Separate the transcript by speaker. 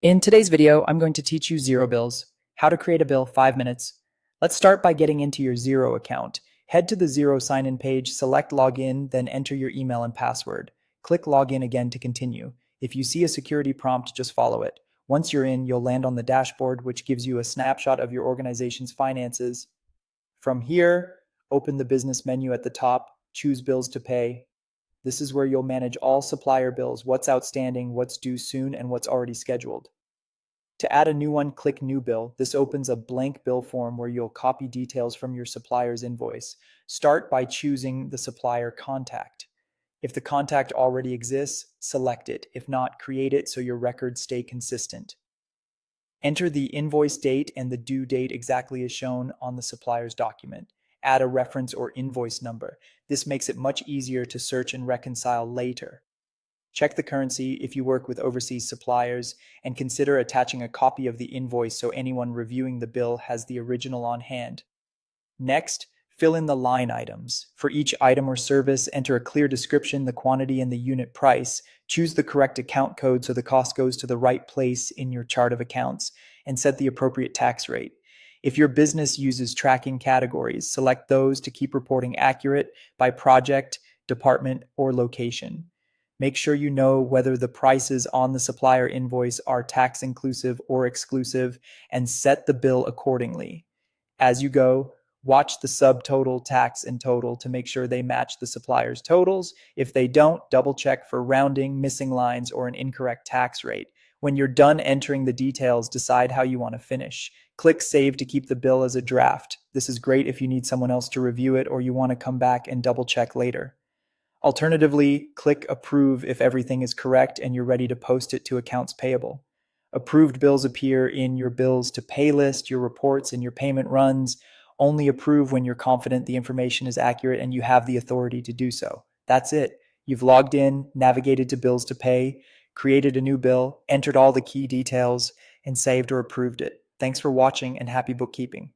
Speaker 1: In today's video, I'm going to teach you Xero bills, how to create a bill, 5 minutes. Let's start by getting into your Xero account. Head to the Xero sign-in page, select login, then enter your email and password. Click login again to continue. If you see a security prompt, just follow it. Once you're in, you'll land on the dashboard, which gives you a snapshot of your organization's finances. From here, open the business menu at the top, choose bills to pay. This is where you'll manage all supplier bills, what's outstanding, what's due soon, and what's already scheduled. To add a new one, click New Bill. This opens a blank bill form where you'll copy details from your supplier's invoice. Start by choosing the supplier contact. If the contact already exists, select it. If not, create it so your records stay consistent. Enter the invoice date and the due date exactly as shown on the supplier's document. Add a reference or invoice number. This makes it much easier to search and reconcile later. Check the currency if you work with overseas suppliers, and consider attaching a copy of the invoice so anyone reviewing the bill has the original on hand. Next, fill in the line items. For each item or service, enter a clear description, the quantity, and the unit price. Choose the correct account code so the cost goes to the right place in your chart of accounts, and set the appropriate tax rate. If your business uses tracking categories, select those to keep reporting accurate by project, department, or location. Make sure you know whether the prices on the supplier invoice are tax inclusive or exclusive, and set the bill accordingly. As you go, watch the subtotal, tax, and total to make sure they match the supplier's totals. If they don't, double check for rounding, missing lines, or an incorrect tax rate. When you're done entering the details, decide how you want to finish. Click Save to keep the bill as a draft. This is great if you need someone else to review it or you want to come back and double check later. Alternatively, click Approve if everything is correct and you're ready to post it to accounts payable. Approved bills appear in your bills to pay list, your reports, and your payment runs. Only approve when you're confident the information is accurate and you have the authority to do so. That's it. You've logged in, navigated to bills to pay, created a new bill, entered all the key details, and saved or approved it. Thanks for watching and happy bookkeeping.